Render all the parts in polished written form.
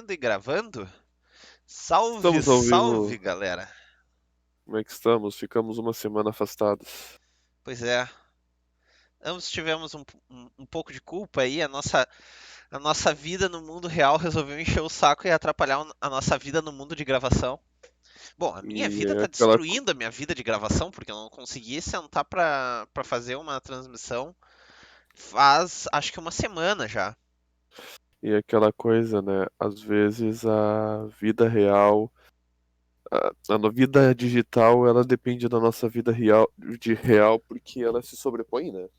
ouvindo e gravando? Salve, Estamos ao salve, vivo. galera! Como é que estamos? Ficamos uma semana afastados. Pois é, ambos tivemos um pouco de culpa aí. A nossa vida no mundo real resolveu encher o saco e atrapalhar a nossa vida no mundo de gravação. Bom, a minha E vida é tá aquela, destruindo a minha vida de gravação, porque eu não consegui sentar pra fazer uma transmissão faz acho que uma semana já. aquela coisa, né? Às vezes a vida real, a vida digital, ela depende da nossa vida real porque ela se sobrepõe, né?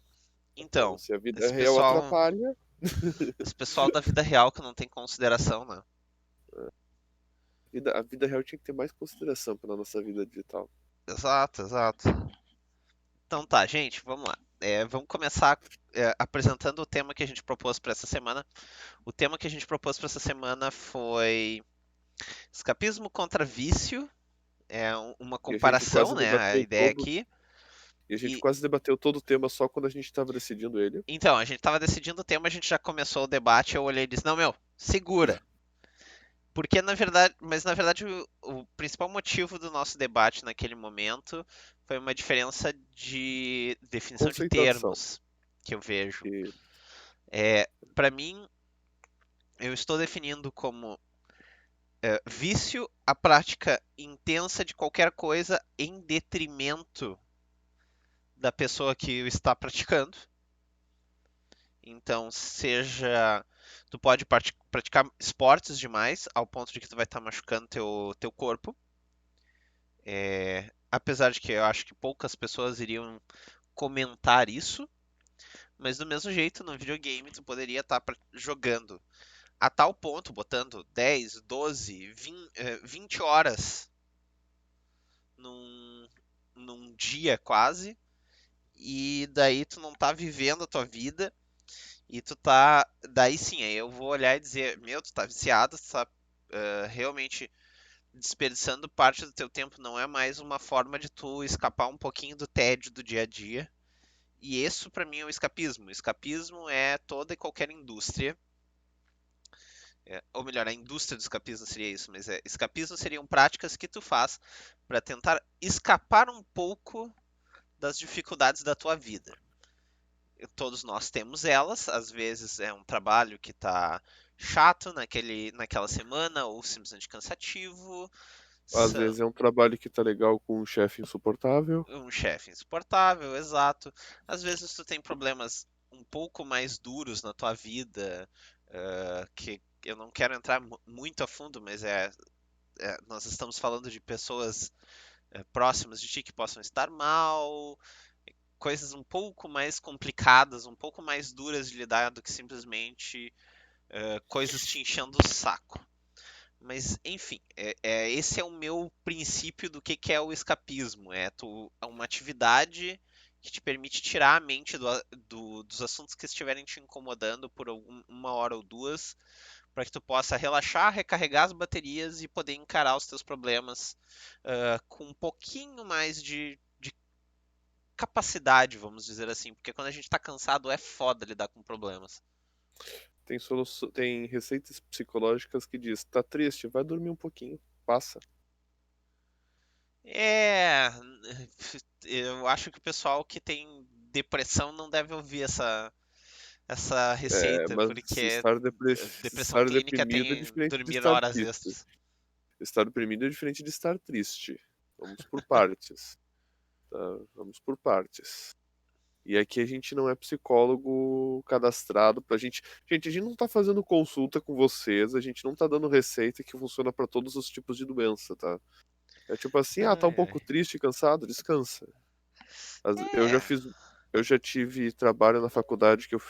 Então, Então, se a vida esse real pessoal, atrapalha, esse pessoal da vida real que não tem consideração, né? a vida real tinha que ter mais consideração pela nossa vida digital. Exato, exato. Então tá, gente, vamos lá. Vamos começar apresentando o tema que a gente propôs para essa semana. O tema que a gente propôs para essa semana foi escapismo contra vício. É uma E a gente comparação, quase né? A debateu ideia todo, aqui. e a gente E quase debateu todo o tema só quando a gente estava decidindo ele. então, a gente tava decidindo o tema, a gente já começou o debate, eu olhei e disse: "Não, meu, segura". Porque na verdade o principal motivo do nosso debate naquele momento foi uma diferença de definição de Conceituação. termos que eu vejo. E Para mim, eu estou definindo como vício a prática intensa de qualquer coisa em detrimento da pessoa que o está praticando. Então, seja tu pode praticar esportes demais ao ponto de que tu vai estar machucando teu corpo. Apesar de que eu acho que poucas pessoas iriam comentar isso, mas do mesmo jeito no videogame tu poderia estar jogando a tal ponto, botando 10, 12, 20 horas num, num dia quase, e daí tu não tá vivendo a tua vida, e tu tá. Daí sim, aí eu vou olhar e dizer, meu, tu tá viciado, tu tá realmente desperdiçando parte do teu tempo, não é mais uma forma de tu escapar um pouquinho do tédio do dia a dia. E isso pra mim é o escapismo. O escapismo é toda e qualquer indústria. Ou melhor, a indústria do escapismo seria isso, mas escapismo seriam práticas que tu faz para tentar escapar um pouco das dificuldades da tua vida. Todos nós temos elas, às vezes é um trabalho que está chato naquela semana ou simplesmente cansativo, às vezes são é um trabalho que tá legal com um chefe insuportável. um chefe insuportável, exato. Às vezes tu tem problemas um pouco mais duros na tua vida, que eu não quero entrar muito a fundo, mas nós estamos falando de pessoas próximas de ti que possam estar mal, coisas um pouco mais complicadas, um pouco mais duras de lidar do que simplesmente coisas te enchendo o saco. Mas, enfim, esse é o meu princípio do que é o escapismo. É uma atividade que te permite tirar a mente dos assuntos que estiverem te incomodando por uma hora ou duas, para que tu possa relaxar, recarregar as baterias e poder encarar os teus problemas com um pouquinho mais de capacidade, vamos dizer assim. Porque quando a gente tá cansado é foda lidar com problemas. Tem receitas psicológicas que diz, tá triste, vai dormir um pouquinho, passa. É, eu acho que o pessoal que tem depressão não deve ouvir essa É, receita, mas porque depressão estar clínica deprimido é tem diferente de dormir estar horas triste. extras. Estar deprimido é diferente de estar triste. Vamos por partes, tá? Vamos por partes. E aqui a gente não é psicólogo cadastrado pra gente. Gente, a gente não tá fazendo consulta com vocês, a gente não tá dando receita que funciona pra todos os tipos de doença, tá? É tipo assim, tá um Ai, ai. pouco triste, cansado, descansa. Eu já É, fiz, eu já tive trabalho na faculdade que eu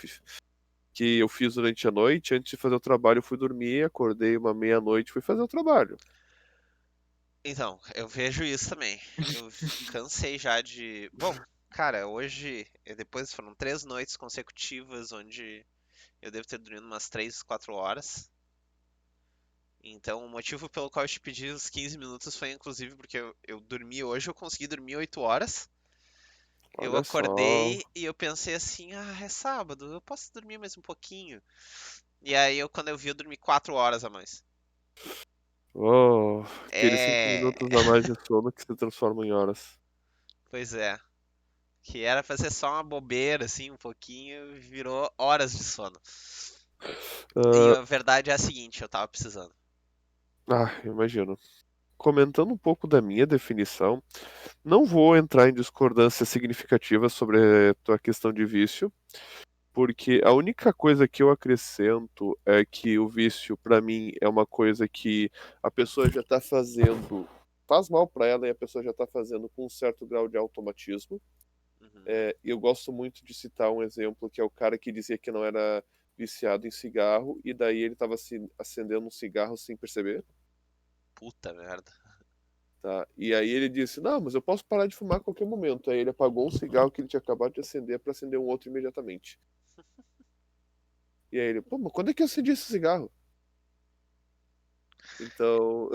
fiz durante a noite. Antes de fazer o trabalho, eu fui dormir, acordei uma meia-noite, e fui fazer o trabalho. então, eu vejo isso também. Eu cansei já de. Bom, cara, hoje, depois foram 3 noites consecutivas onde eu devo ter dormido umas 3, 4 horas. Então, o motivo pelo qual eu te pedi os 15 minutos foi inclusive porque eu dormi hoje, eu consegui dormir 8 horas. Eu Olha só. acordei e eu pensei assim, é sábado, eu posso dormir mais um pouquinho. E aí, quando eu vi, eu dormi 4 horas a mais. Oh, aqueles 5 É, minutos a mais de sono que se transformam em horas. pois é. Que era pra ser só uma bobeira, assim, um pouquinho, virou horas de sono. E Ah, a verdade é a seguinte, eu tava precisando. imagino. Comentando um pouco da minha definição, não vou entrar em discordância significativa sobre a tua questão de vício, porque a única coisa que eu acrescento é que o vício, pra mim, é uma coisa que a pessoa já tá fazendo, faz mal pra ela e a pessoa já tá fazendo com um certo grau de automatismo. Uhum. E eu gosto muito de citar um exemplo que é o cara que dizia que não era viciado em cigarro e daí ele estava acendendo um cigarro sem perceber, Puta merda. tá? E aí ele disse: "Não, mas eu posso parar de fumar a qualquer momento". Aí ele apagou um cigarro que ele tinha acabado de acender para acender um outro imediatamente. E aí ele: "Pô, mas quando é que eu acendi esse cigarro?". Então,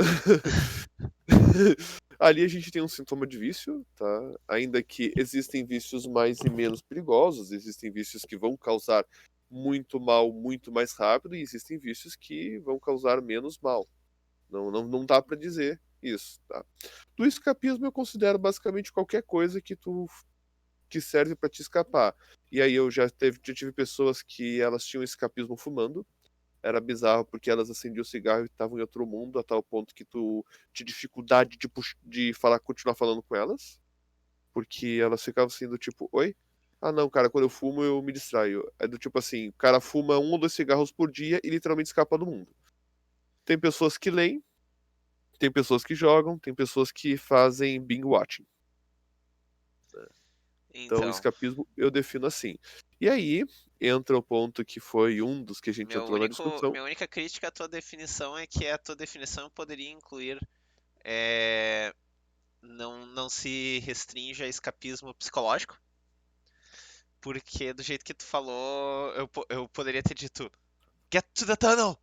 ali a gente tem um sintoma de vício, tá? Ainda que existem vícios mais e menos perigosos, existem vícios que vão causar muito mal muito mais rápido e existem vícios que vão causar menos mal. Não dá pra dizer isso, tá? Do escapismo eu considero basicamente qualquer coisa que serve pra te escapar. E aí eu já tive pessoas que elas tinham escapismo fumando, era bizarro porque elas acendiam o cigarro e estavam em outro mundo, a tal ponto que tu tinha dificuldade de falar, continuar falando com elas, porque elas ficavam assim do tipo, oi? Ah, não, cara, quando eu fumo eu me distraio. É do tipo assim, o cara fuma 1 ou 2 cigarros por dia e literalmente escapa do mundo. Tem pessoas que leem, tem pessoas que jogam, tem pessoas que fazem binge watching. Então, o Então, escapismo eu defino assim. E aí entra o ponto que foi um dos que a gente entrou na discussão. minha única crítica à tua definição é que a tua definição poderia incluir é, não se restringe a escapismo psicológico, porque do jeito que tu falou, eu poderia ter dito Get to the tunnel!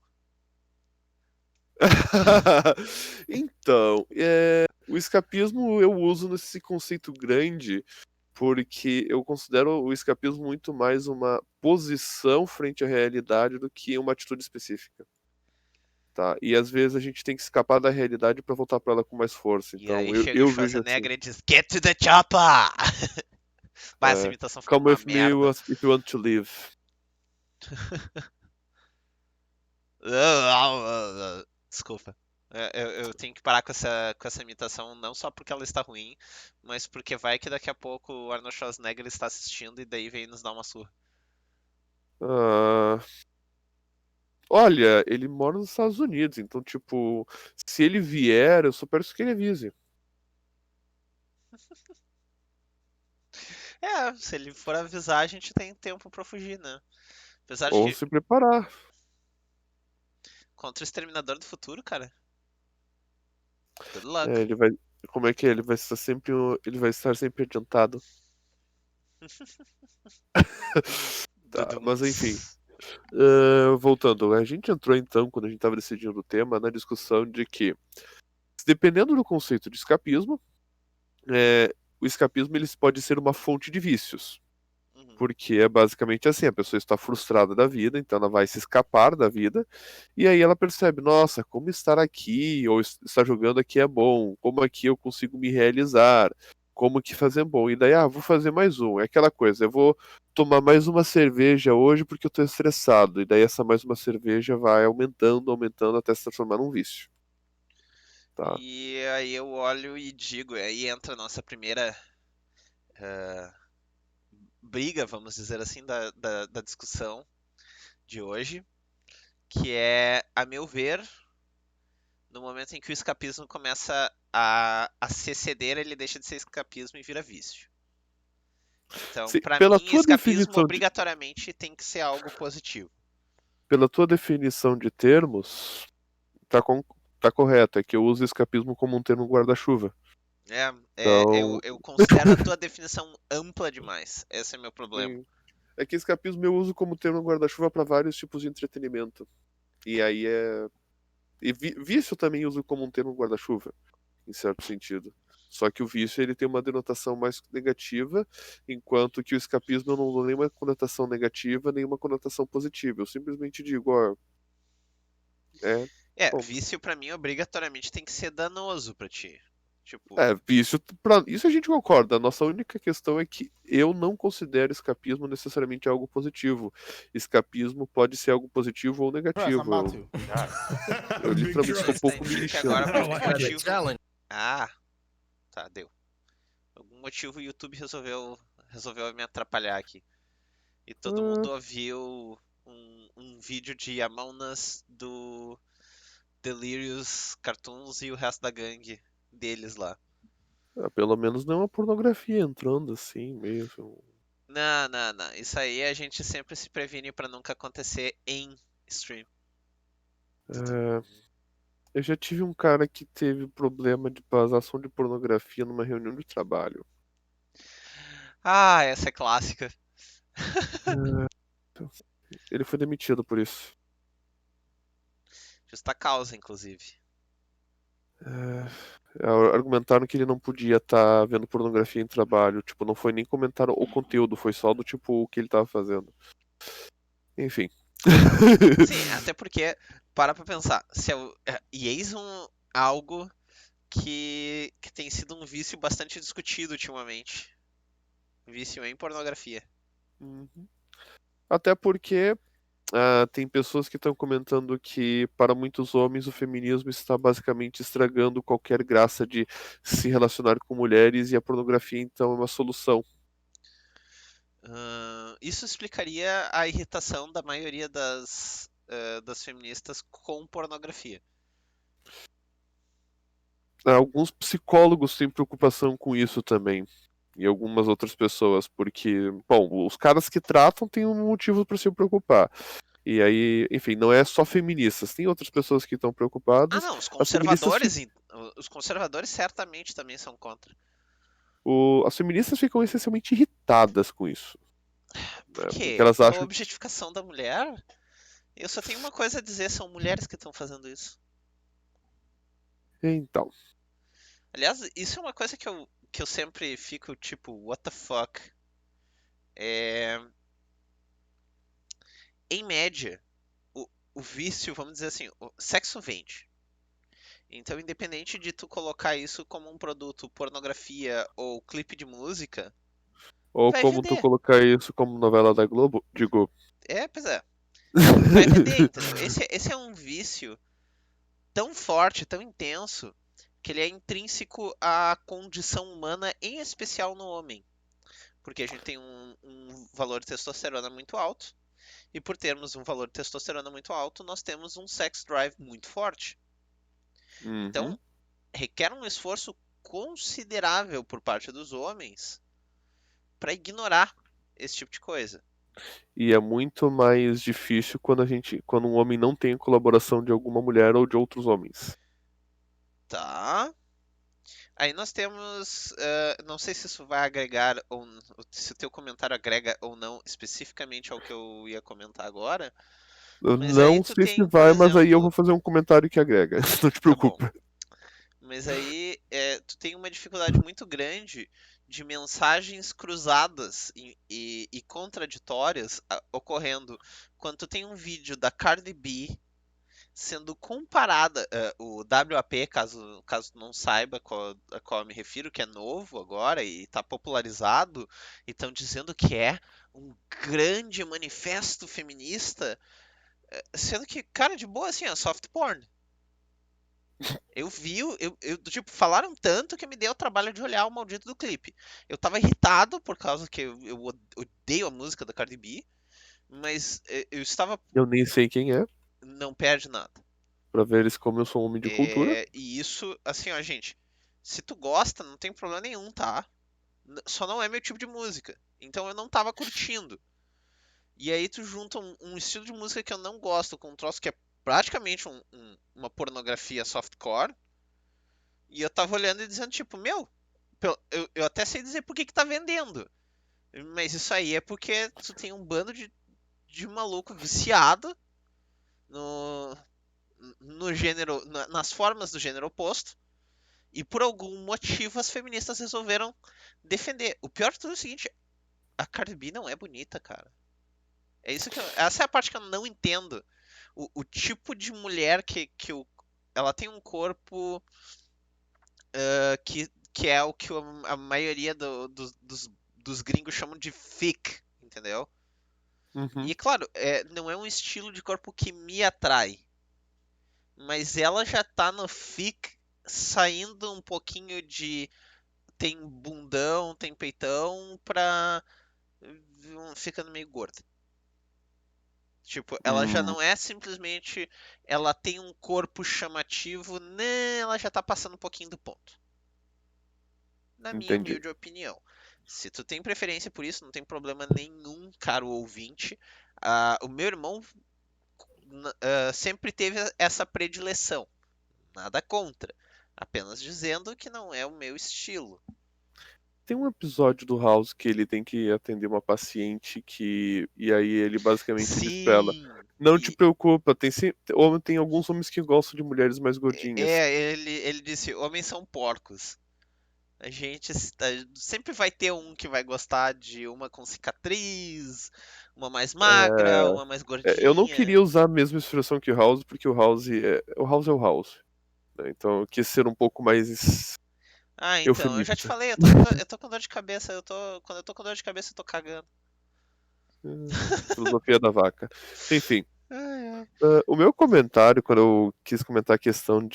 Então, o escapismo eu uso nesse conceito grande porque eu considero o escapismo muito mais uma posição frente à realidade do que uma atitude específica, tá? E às vezes a gente tem que escapar da realidade para voltar para ela com mais força. E Então, aí eu, chega o eu vejo assim. Schwarzenegger e diz Get to the chopper! Bah, essa É, imitação ficou Come uma with me merda. if you want to live. Desculpa. Eu tenho que parar com essa imitação, não só porque ela está ruim, mas porque vai que daqui a pouco o Arnold Schwarzenegger está assistindo e daí vem nos dar uma surra. Ah, olha, ele mora nos Estados Unidos, então, tipo, se ele vier, eu só peço que ele avise. É, se ele for avisar, a gente tem tempo pra fugir, né? Apesar de Ou que se preparar. contra o Exterminador do Futuro, cara, good luck. É, ele vai. Como é que é? Ele vai estar sempre adiantado. Tá, Dudum. mas enfim. Voltando, a gente entrou então, quando a gente estava decidindo o tema, na discussão de que, dependendo do conceito de escapismo, o escapismo ele pode ser uma fonte de vícios. Uhum. Porque é basicamente assim, a pessoa está frustrada da vida, então ela vai se escapar da vida, e aí ela percebe, nossa, como estar aqui, ou estar jogando aqui é bom, como aqui eu consigo me realizar, como que fazer bom. E daí, vou fazer mais um. É aquela coisa, eu vou tomar mais uma cerveja hoje porque eu tô estressado. E daí essa mais uma cerveja vai aumentando, aumentando até se transformar num vício. Tá? E aí eu olho e digo, aí entra a nossa primeira briga, vamos dizer assim, da discussão de hoje, que é, a meu ver, no momento em que o escapismo começa a se exceder, ele deixa de ser escapismo e vira vício. Então, pra Pela mim, tua escapismo definição obrigatoriamente tem que ser algo positivo. pela tua definição de termos, tá, tá correto, é que eu uso escapismo como um termo guarda-chuva. Então, Eu considero a tua definição ampla demais. Esse é meu problema. sim. É que escapismo eu uso como termo guarda-chuva para vários tipos de entretenimento. E aí é. E vício eu também uso como um termo guarda-chuva, em certo sentido. Só que o vício ele tem uma denotação mais negativa, enquanto que o escapismo eu não dou nenhuma conotação negativa, nenhuma conotação positiva. Eu simplesmente digo, ó, é. É, Bom, vício pra mim obrigatoriamente tem que ser danoso pra ti. Tipo, isso a gente concorda. A nossa única questão é que eu não considero escapismo necessariamente algo positivo. Escapismo pode ser algo positivo ou Press, I'm negativo. about Eu, to. eu Big literalmente estou um pouco me interessante que lixando agora por por esse algum I like tipo de it. motivo. Challenge. Ah, tá, deu. Por algum motivo o YouTube resolveu me atrapalhar aqui. E todo coisa. mundo ouviu um vídeo de Among Us do Delirious Cartoons e o resto da gangue deles lá. Pelo menos não é uma pornografia entrando assim, mesmo. Não, não, não. Isso aí a gente sempre se previne pra nunca acontecer em stream. É, eu já tive um cara que teve problema de vazação de pornografia numa reunião de trabalho. Ah, essa é clássica. É, ele foi demitido por isso. Justa causa, inclusive. Argumentaram que ele não podia estar vendo pornografia em trabalho. Tipo, não foi nem comentar o conteúdo, foi só do tipo o que ele tava fazendo. Enfim. Sim, até porque, para pra pensar, e eis algo que tem sido um vício bastante discutido ultimamente. Vício em pornografia. Uhum. Até porque tem pessoas que estão comentando que, para muitos homens, o feminismo está basicamente estragando qualquer graça de se relacionar com mulheres e a pornografia, então, é uma solução. Isso explicaria a irritação da maioria das feministas com pornografia. Alguns psicólogos têm preocupação com isso também. E algumas outras pessoas, porque, bom, os caras que tratam têm um motivo para se preocupar. E aí, enfim, não é só feministas, tem outras pessoas que estão Ah, preocupadas. não, os As feministas, conservadores, os conservadores certamente também são contra. as feministas ficam essencialmente irritadas com isso, Por né? Porque quê? elas Pela acham. objetificação da mulher? Eu só tenho uma coisa a dizer, são mulheres que estão fazendo isso. Então, Aliás, isso é uma coisa que eu sempre fico tipo, what the fuck? É, em média, o vício, vamos dizer assim, o sexo vende. Então, independente de tu colocar isso como um produto, pornografia ou clipe de música, ou vai como tu vender. colocar isso como novela da Globo, digo. É, pois é. Vai vender, entendeu? Esse é um vício tão forte, tão intenso, que ele é intrínseco à condição humana, em especial no homem. Porque a gente tem um valor de testosterona muito alto, e por termos um valor de testosterona muito alto, nós temos um sex drive muito forte. Uhum. Então, requer um esforço considerável por parte dos homens para ignorar esse tipo de coisa. E é muito mais difícil quando um homem não tem a colaboração de alguma mulher ou de outros homens. Tá? Aí nós temos, não sei se isso vai agregar ou se o teu comentário agrega ou não especificamente ao que eu ia comentar agora, Eu mas aí não tu sei se tem, por vai, mas aí eu vou exemplo, fazer um comentário que agrega. Não te tá bom, preocupa. mas aí tu tem uma dificuldade muito grande de mensagens cruzadas e contraditórias ocorrendo quando tu tem um vídeo da Cardi B sendo comparada, o WAP, caso não saiba a qual eu me refiro, que é novo agora e está popularizado, e estão dizendo que é um grande manifesto feminista, sendo que, cara, de boa, assim, é soft porn. Eu vi, tipo, falaram tanto que me deu o trabalho de olhar o maldito do clipe. Eu tava irritado por causa que eu odeio a música da Cardi B, mas eu estava. Eu nem sei quem é, Não perde nada. pra ver como eu sou um homem de cultura. E isso, assim, ó, gente, se tu gosta, não tem problema nenhum, tá? Só não é meu tipo de música. Então eu não tava curtindo. E aí tu junta um estilo de música que eu não gosto com um troço que é praticamente uma pornografia softcore. E eu tava olhando e dizendo, tipo, meu, eu até sei dizer por que tá vendendo. Mas isso aí é porque tu tem um bando de maluco viciado no, no gênero, nas formas do gênero oposto. E por algum motivo as feministas resolveram defender. O pior de tudo é o seguinte, a Cardi B não é bonita, cara. Essa é a parte que eu não entendo. o tipo de mulher ela tem um corpo que é o que a maioria dos gringos chamam de thick, entendeu? Uhum. E claro, não é um estilo de corpo que me atrai, mas ela já tá no thick, saindo um pouquinho de tem bundão, tem peitão, pra ficando meio gorda. Tipo, ela já Hum, não é simplesmente ela tem um corpo chamativo, né? Ela já tá passando um pouquinho do ponto. Na minha entendi. humilde opinião. Se tu tem preferência por isso, não tem problema nenhum, caro ouvinte. O meu irmão sempre teve essa predileção. Nada contra. Apenas dizendo que não é o meu estilo. Tem um episódio do House que ele tem que atender uma paciente que. E aí ele basicamente diz pra ela: Sim. Não te E preocupa, tem alguns homens que gostam de mulheres mais gordinhas. ele disse: homens são porcos. A gente sempre vai ter um que vai gostar de uma com cicatriz, uma mais magra, uma mais Eu não gordinha. queria usar a mesma expressão que o House, porque o House, né? Então eu quis ser um pouco mais Ah, então, eu já te eufemista. falei, eu tô com dor de cabeça, quando eu tô com dor de cabeça, eu tô cagando. Filosofia da vaca. Enfim, Ai, ai. o meu comentário, quando eu quis comentar a questão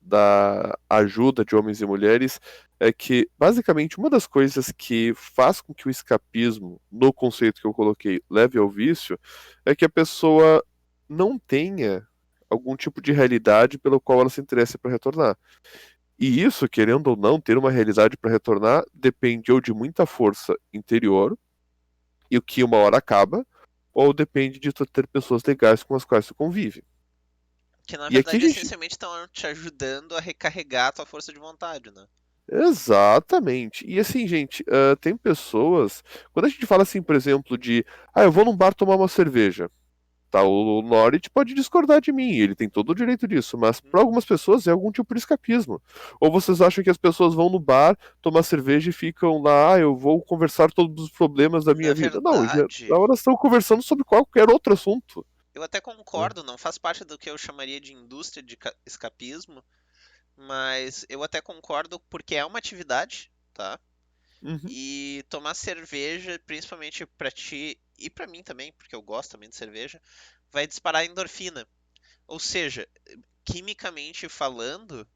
da ajuda de homens e mulheres, é que, basicamente, uma das coisas que faz com que o escapismo, no conceito que eu coloquei, leve ao vício, é que a pessoa não tenha algum tipo de realidade pelo qual ela se interessa para retornar. E isso, querendo ou não, ter uma realidade para retornar depende ou de muita força interior, e o que uma hora acaba, ou depende de tu ter pessoas legais com as quais tu convive. Que na E aqui a verdade, gente. essencialmente, estão te ajudando a recarregar a tua força de vontade, né? Exatamente. E assim, gente, tem pessoas. Quando a gente fala assim, por exemplo, de. Ah, eu vou num bar tomar uma cerveja. Tá, o Norit pode discordar de mim, ele tem todo o direito disso, mas para Uhum. algumas pessoas é algum tipo de escapismo. Ou vocês acham que as pessoas vão no bar, tomar cerveja e ficam lá, eu vou conversar todos os problemas da Na minha vida? Não, já, verdade, na hora estão conversando sobre qualquer outro assunto. eu até Né? concordo, não faz parte do que eu chamaria de indústria de escapismo, mas eu até concordo porque é uma atividade, tá? Uhum, E tomar cerveja, principalmente pra ti e pra mim também, porque eu gosto também de cerveja, vai disparar endorfina. Ou seja, quimicamente falando,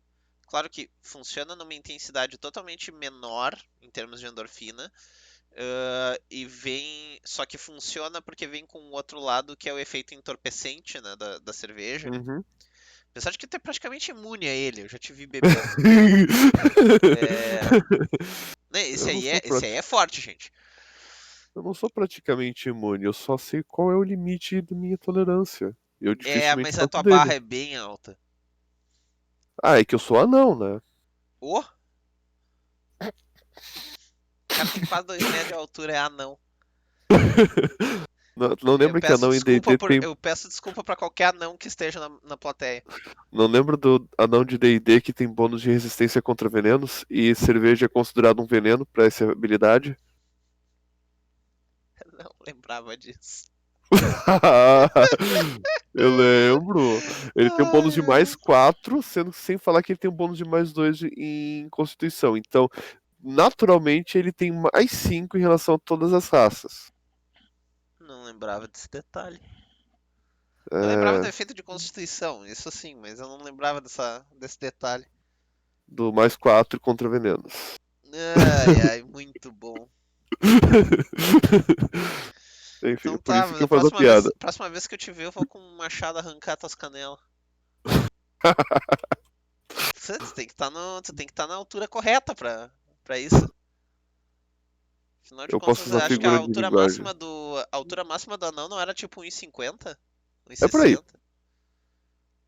claro que funciona numa intensidade totalmente menor em termos de endorfina, e vem. Só que funciona porque vem com o outro lado que é o efeito entorpecente, né, da cerveja. uhum. Apesar de que tu é praticamente imune a ele, eu já te vi bebendo. É, né, Eu não sou esse aí é forte, gente. eu não sou praticamente imune, eu só sei qual é o limite da minha tolerância. Eu É, dificilmente mas a passo tua barra dele. é bem alta. Ah, é que eu sou anão, né? Ô, o cara tem quase 2 metros de altura, é anão. Não, não lembra que anão em D&D tem. Eu peço desculpa pra qualquer anão que esteja na plateia. Não lembra do anão de D&D que tem bônus de resistência contra venenos e cerveja é considerado um veneno pra essa habilidade? Não lembrava disso. Eu lembro. Ele tem um bônus Ai, de mais ai. 4, sendo sem falar que ele tem um bônus de mais 2 em Constituição. Então, naturalmente, ele tem mais 5 em relação a todas as raças. Não lembrava desse detalhe. Eu lembrava do É, efeito de constituição, isso sim, mas eu não lembrava desse detalhe. do mais 4 contra venenos. Ai, ai, muito bom. Enfim, Então por tá, isso mas que a eu faço a piada. próxima vez que eu te ver, eu vou com um machado arrancar tuas canelas. Tu tem que estar tu tem que estar na altura correta pra isso. Afinal de Eu posso contas, eu usar acho que a figura de linguagem. a altura máxima do anão não era tipo 1,50? É por aí. 1,60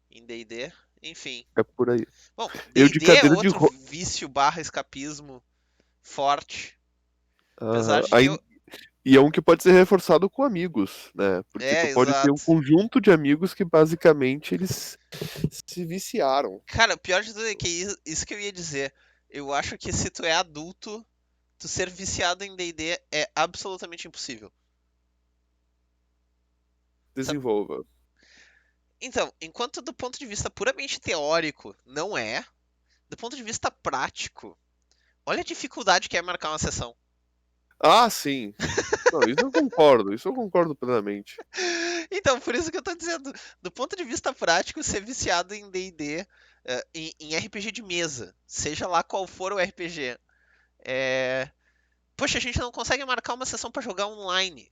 em D&D. Enfim. É por aí. Bom, Eu de D&D é cadeira de outro ro... vício barra escapismo forte. Apesar Aham. de que eu... E é um que pode ser reforçado com amigos, né? Porque É, tu pode ter um exato. conjunto de amigos que basicamente eles se viciaram. Cara, o pior de tudo é que isso que eu ia dizer. Eu acho que se tu é adulto, tu ser viciado em D&D é absolutamente impossível. Sabe? Desenvolva. Então, enquanto do ponto de vista puramente teórico não é, do ponto de vista prático, olha a dificuldade que é marcar uma sessão. Ah, sim. Não, isso eu concordo plenamente. Então, por isso que eu tô dizendo, do ponto de vista prático, ser viciado em D&D, em RPG de mesa, seja lá qual for o RPG, é... Poxa, a gente não consegue marcar uma sessão pra jogar online.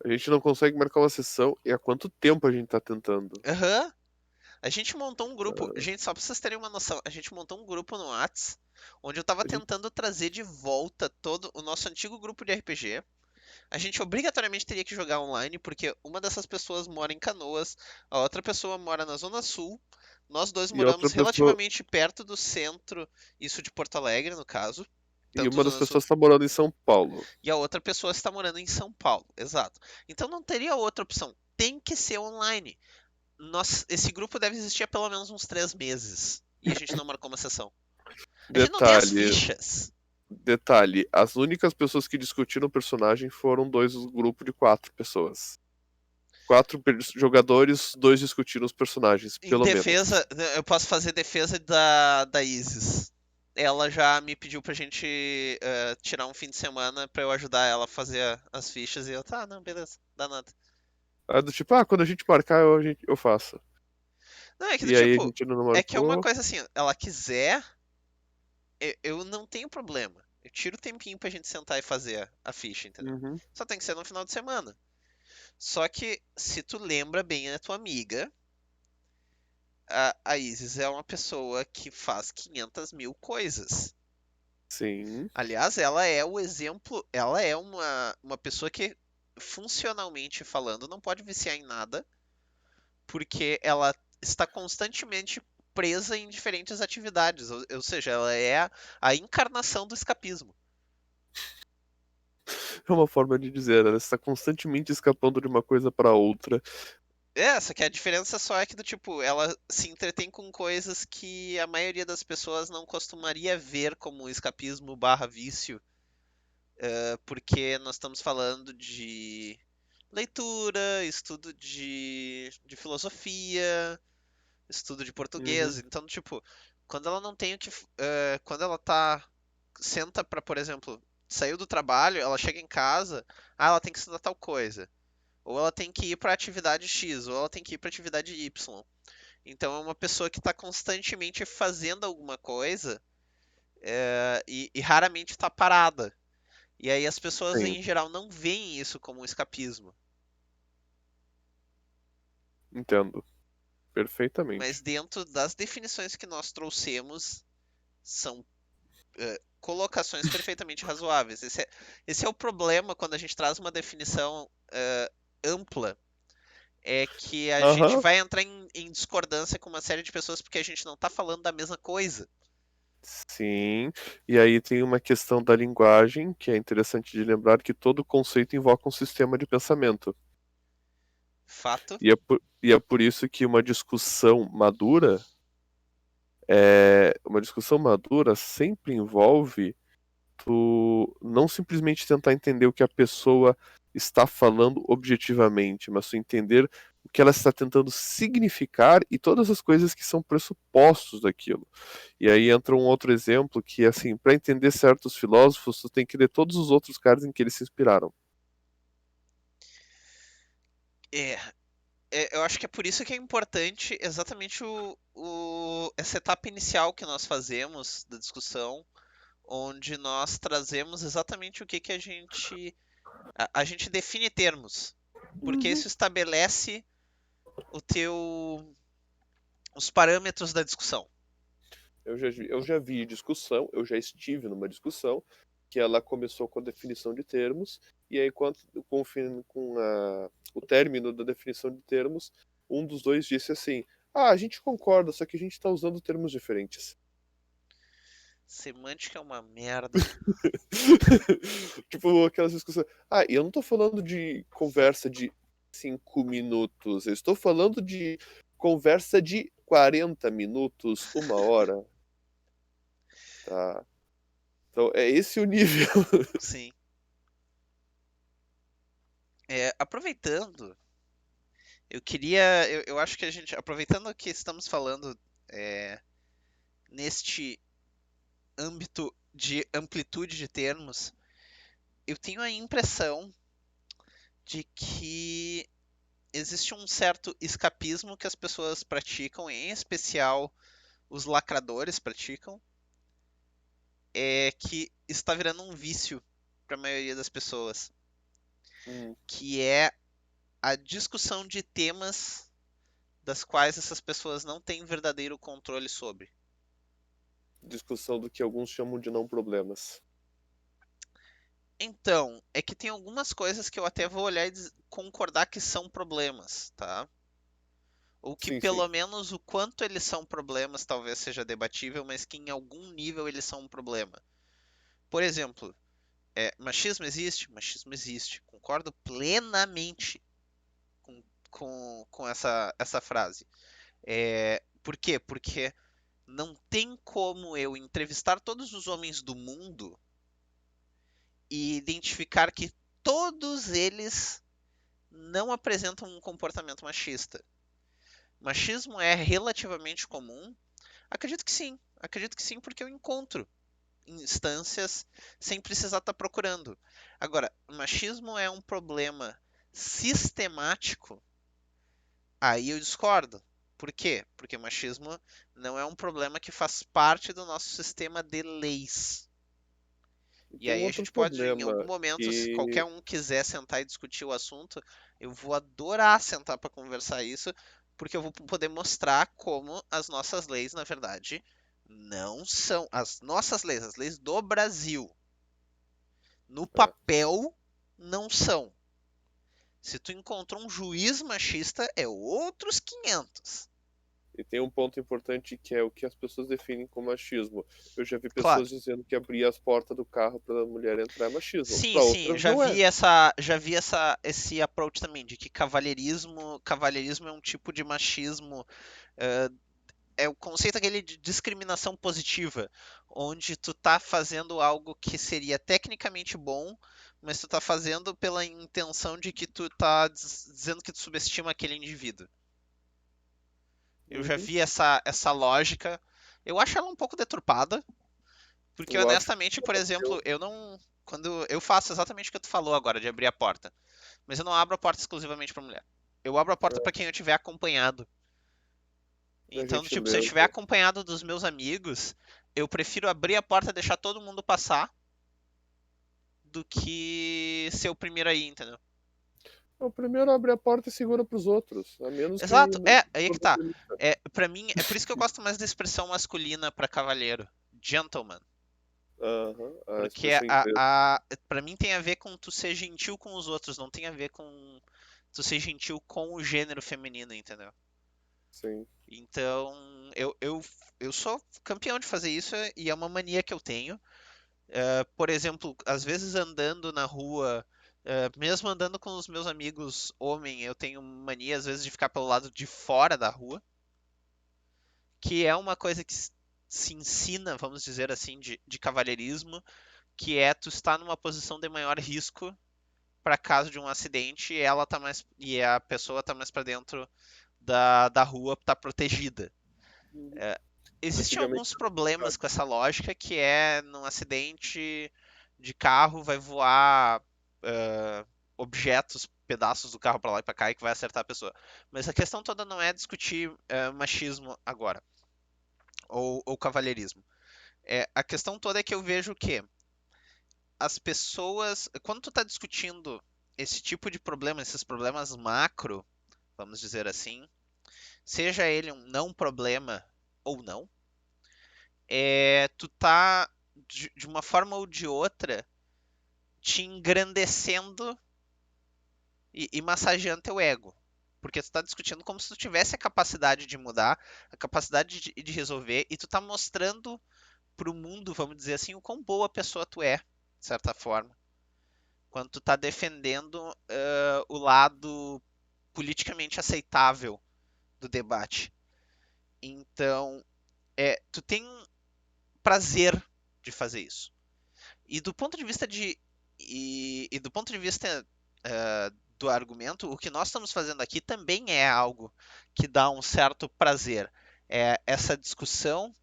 A gente não consegue marcar uma sessão e há quanto tempo a gente tá tentando? Aham. A gente montou um grupo, Ah, gente, só pra vocês terem uma noção, a gente montou um grupo no Whats, onde eu tava a gente, tentando trazer de volta todo o nosso antigo grupo de RPG. A gente obrigatoriamente teria que jogar online, porque uma dessas pessoas mora em Canoas, a outra pessoa mora na Zona Sul. Nós dois e outra moramos pessoa. relativamente perto do centro, isso de Porto Alegre, no caso, E tanto uma das Zona Sul, pessoas tá morando em São Paulo. e a outra pessoa está morando em São Paulo, exato. Então não teria outra opção, tem que ser online. Esse grupo deve existir há pelo menos uns 3 meses, e a gente não marcou uma sessão. A gente não tem as Detalhe, fichas. as únicas pessoas que discutiram o personagem foram dois do grupo de 4 pessoas. Jogadores, dois discutiram os personagens, Em pelo menos. defesa, eu posso fazer defesa da Isis. Ela já me pediu pra gente tirar um fim de semana pra eu ajudar ela a fazer as fichas e eu, tá, não, beleza, dá nada. Ah, do tipo, quando a gente marcar, eu faço. Não, é que do E aí a tipo, gente não é que é uma marcou. coisa assim, ela quiser, eu não tenho problema. Eu tiro o tempinho pra gente sentar e fazer a ficha, entendeu? Uhum. Só tem que ser no final de semana. Só que, se tu lembra bem a tua amiga, a Isis é uma pessoa que faz 500 mil coisas. Sim. Aliás, ela é o exemplo, ela é uma pessoa que, funcionalmente falando, não pode viciar em nada, porque ela está constantemente presa em diferentes atividades, ou seja, ela é a encarnação do escapismo. É uma forma de dizer, ela está constantemente escapando de uma coisa para outra. Só que a diferença só é que do tipo, ela se entretém com coisas que a maioria das pessoas não costumaria ver como escapismo barra vício, porque nós estamos falando de leitura, estudo de filosofia, estudo de Uhum. português. Então, tipo, quando ela não tem o que. Quando ela tá. Senta pra, por exemplo, saiu do trabalho, ela chega em casa, ela tem que estudar tal coisa. Ou ela tem que ir pra atividade X, ou ela tem que ir pra atividade Y. Então é uma pessoa que está constantemente fazendo alguma coisa e raramente está parada. E aí as pessoas Sim, em geral não veem isso como um escapismo. entendo. Mas Perfeitamente. dentro das definições que nós trouxemos, são colocações perfeitamente razoáveis. Esse é o problema quando a gente traz uma definição ampla, é que a gente Aham. vai entrar em discordância com uma série de pessoas porque a gente não está falando da mesma coisa. Sim. E aí tem uma questão da linguagem, que é interessante de lembrar que todo conceito invoca um sistema de pensamento. Fato? E é por isso que uma discussão madura sempre envolve tu não simplesmente tentar entender o que a pessoa está falando objetivamente, mas tu entender o que ela está tentando significar e todas as coisas que são pressupostos daquilo. E aí entra um outro exemplo que, assim, para entender certos filósofos, tu tem que ler todos os outros caras em que eles se inspiraram. É, eu acho que é por isso que é importante exatamente essa etapa inicial que nós fazemos da discussão, onde nós trazemos exatamente o que, que a gente. A gente define termos, porque Uhum. isso estabelece o teu, os parâmetros da discussão. Eu já vi discussão, eu já estive numa discussão que ela começou com a definição de termos, e aí, com o término da definição de termos, um dos dois disse assim: a gente concorda, só que a gente está usando termos diferentes. Semântica é uma merda. Tipo, aquelas discussões. E eu não tô falando de conversa de 5 minutos, eu estou falando de conversa de 40 minutos, 1 hora, tá? Então, é esse o nível. Sim. Aproveitando, eu acho que a gente, aproveitando que estamos falando é, neste âmbito de amplitude de termos, eu tenho a impressão de que existe um certo escapismo que as pessoas praticam, em especial os lacradores praticam, que está virando um vício para a maioria das pessoas, Hum, que é a discussão de temas das quais essas pessoas não têm verdadeiro controle sobre. discussão do que alguns chamam de não problemas. Então, é que tem algumas coisas que eu até vou olhar e concordar que são problemas, tá? Ou que Sim, sim. pelo menos o quanto eles são problemas talvez seja debatível, mas que em algum nível eles são um problema. Por exemplo, machismo existe? Machismo existe. Concordo plenamente com, com essa frase. Por quê? Porque não tem como eu entrevistar todos os homens do mundo e identificar que todos eles não apresentam um comportamento machista. Machismo é relativamente comum? Acredito que sim, porque eu encontro instâncias sem precisar estar procurando. Agora, machismo é um problema sistemático? Aí eu discordo. Por quê? Porque machismo não é um problema que faz parte do nosso sistema de leis. E E tem um aí a outro gente pode, em algum problema momento, se qualquer que um quiser sentar e discutir o assunto, eu vou adorar sentar para conversar isso, porque eu vou poder mostrar como as nossas leis, na verdade, não são as nossas leis, as leis do Brasil, no é, papel, não são. Se tu encontrou um juiz machista, é outros 500. e tem um ponto importante que é o que as pessoas definem como machismo. Eu já vi Claro. pessoas dizendo que abrir as portas do carro para a mulher entrar é machismo. Sim, Para sim, outras não é. esse approach também de que cavalheirismo é um tipo de machismo, eh, é o conceito aquele de discriminação positiva, onde tu tá fazendo algo que seria tecnicamente bom, mas tu tá fazendo pela intenção de que tu tá dizendo que tu subestima aquele indivíduo. Eu já Uhum. vi essa lógica. Eu acho ela um pouco deturpada, porque Eu acho que honestamente, por exemplo, eu não. Quando eu faço exatamente o que tu falou agora, de abrir a porta. Mas eu não abro a porta exclusivamente pra mulher. Eu abro a porta pra quem eu tiver acompanhado. é Então, tipo, se eu estiver gentileza. acompanhado dos meus amigos, eu prefiro abrir a porta e deixar todo mundo passar do que ser o primeiro aí, entendeu? O primeiro abre a porta e segura para os outros, a menos que Exato, não aí é que for da tá. polícia. Pra mim, é por isso que eu gosto mais da expressão masculina pra cavalheiro. Gentleman. Aham, a Porque expressão inglesa, pra mim tem a ver com tu ser gentil com os outros, não tem a ver com tu ser gentil com o gênero feminino, entendeu? sim. Então, eu sou campeão de fazer isso e é uma mania que eu tenho. Por exemplo, às vezes andando na rua, mesmo andando com os meus amigos homem, eu tenho mania às vezes de ficar pelo lado de fora da rua, que é uma coisa que se ensina, vamos dizer assim, de cavalheirismo, que é tu estar numa posição de maior risco para caso de um acidente e ela tá mais e a pessoa tá mais para dentro da rua, tá protegida. Uhum. É, existem Antigamente alguns era o problemas contrário. com essa lógica, que é num acidente de carro vai voar eh, objetos, pedaços do carro para lá e para cá e que vai acertar a pessoa. Mas a questão toda não é discutir machismo agora ou cavalheirismo. A questão toda é que eu vejo que as pessoas, quando tu tá discutindo esse tipo de problema, esses problemas macro, vamos dizer assim, seja ele um não problema ou não, tu tá, de uma forma ou de outra, te engrandecendo e massageando teu ego. Porque tu tá discutindo como se tu tivesse a capacidade de mudar, a capacidade de resolver, e tu tá mostrando pro mundo, vamos dizer assim, o quão boa pessoa tu é, de certa forma. Quando tu tá defendendo o lado politicamente aceitável do debate. Então, tu tem prazer de fazer isso. E do ponto de vista de. E do ponto de vista do argumento, o que nós estamos fazendo aqui também é algo que dá um certo prazer. Essa discussão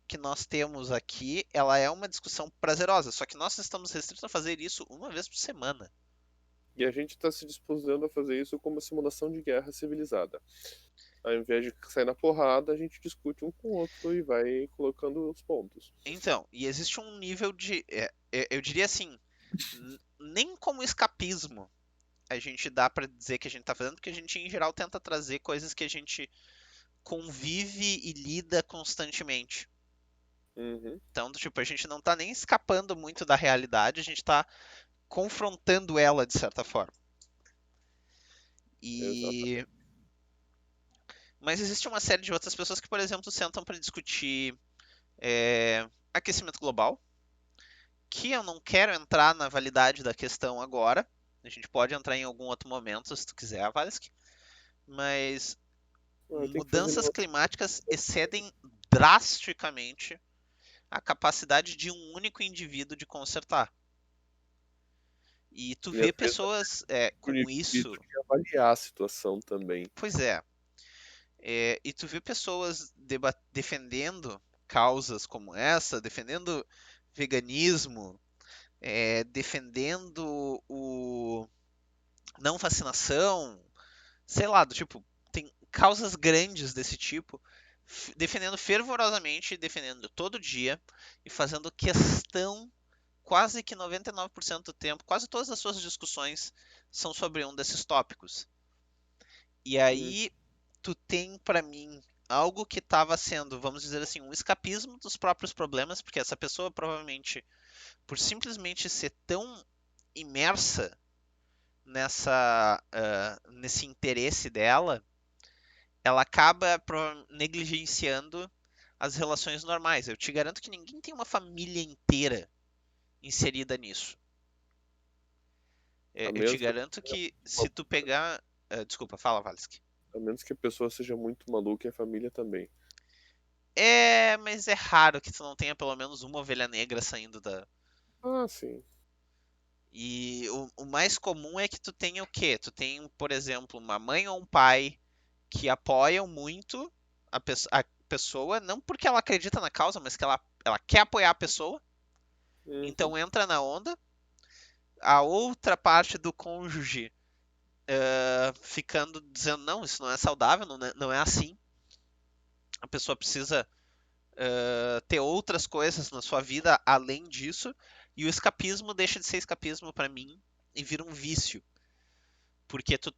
que nós temos aqui, ela é uma discussão prazerosa, só que nós estamos restritos a fazer isso uma vez por semana. E a gente está se disposando a fazer isso como uma simulação de guerra civilizada. Ao invés de sair na porrada, a gente discute um com o outro e vai colocando os pontos. Então, e existe um nível de, eu diria assim, nem como escapismo a gente dá pra dizer que a gente tá fazendo, porque a gente em geral tenta trazer coisas que a gente convive e lida constantemente. Uhum, Então, tipo, a gente não tá nem escapando muito da realidade, a gente tá confrontando ela de certa forma. E exatamente. mas existe uma série de outras pessoas que, por exemplo, sentam para discutir aquecimento global, que eu não quero entrar na validade da questão agora. A gente pode entrar em algum outro momento, se tu quiser, Valesky. Mas Ah, tem que fazer mudanças uma... climáticas excedem drasticamente a capacidade de um único indivíduo de consertar. E tu E às vê vezes pessoas o com indivíduo isso, de avaliar a situação também. pois e tu vê pessoas defendendo causas como essa, defendendo veganismo, defendendo o não vacinação, sei lá, do tipo, tem causas grandes desse tipo, defendendo fervorosamente, defendendo todo dia e fazendo questão quase que 99% do tempo, quase todas as suas discussões são sobre um desses tópicos. E Hum, aí tu tem pra mim algo que estava sendo, vamos dizer assim, um escapismo dos próprios problemas, porque essa pessoa provavelmente, por simplesmente ser tão imersa nesse interesse dela, ela acaba negligenciando as relações normais. Eu te garanto que ninguém tem uma família inteira inserida nisso. a Eu te menos que garanto que se tu pegar. Desculpa, fala, Valsky. a menos que a pessoa seja muito maluca e a família também. Mas é raro que tu não tenha pelo menos uma ovelha negra saindo da. Ah, sim. E o mais comum é que tu tenha o quê? Tu tem, por exemplo, uma mãe ou um pai que apoiam muito a pessoa, não porque ela acredita na causa, mas que ela quer apoiar a pessoa, Uhum. então entra na onda. A outra parte do cônjuge ficando dizendo, não, isso não é saudável, não é assim. A pessoa precisa ter outras coisas na sua vida além disso. E o escapismo deixa de ser escapismo para mim e vira um vício. Porque tu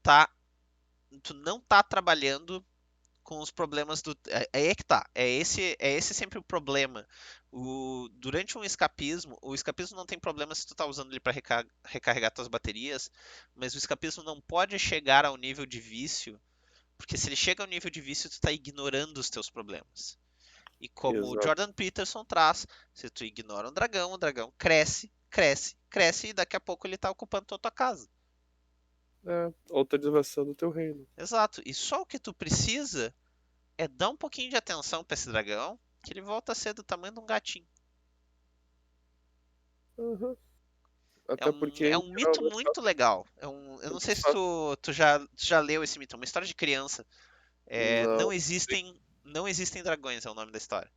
não tá trabalhando com os problemas do. É que tá. É esse sempre o problema. Durante um escapismo, o escapismo não tem problema se tu tá usando ele para recarregar tuas baterias, mas o escapismo não pode chegar ao nível de vício, porque se ele chega ao nível de vício, tu tá ignorando os teus problemas. E como o Exato. Jordan Peterson traz, se tu ignora um dragão, o dragão cresce, cresce, cresce e daqui a pouco ele tá ocupando toda a tua casa. É, outra desvação do teu reino. Exato. E só o que tu precisa é dar um pouquinho de atenção pra esse dragão, que ele volta a ser do tamanho de um gatinho. Uhum. É Até um, porque, é em um geral, mito muito legal. Eu é não sei mais se fácil. tu já leu esse mito, é uma história de criança. Não. Não existem dragões, é o nome da história.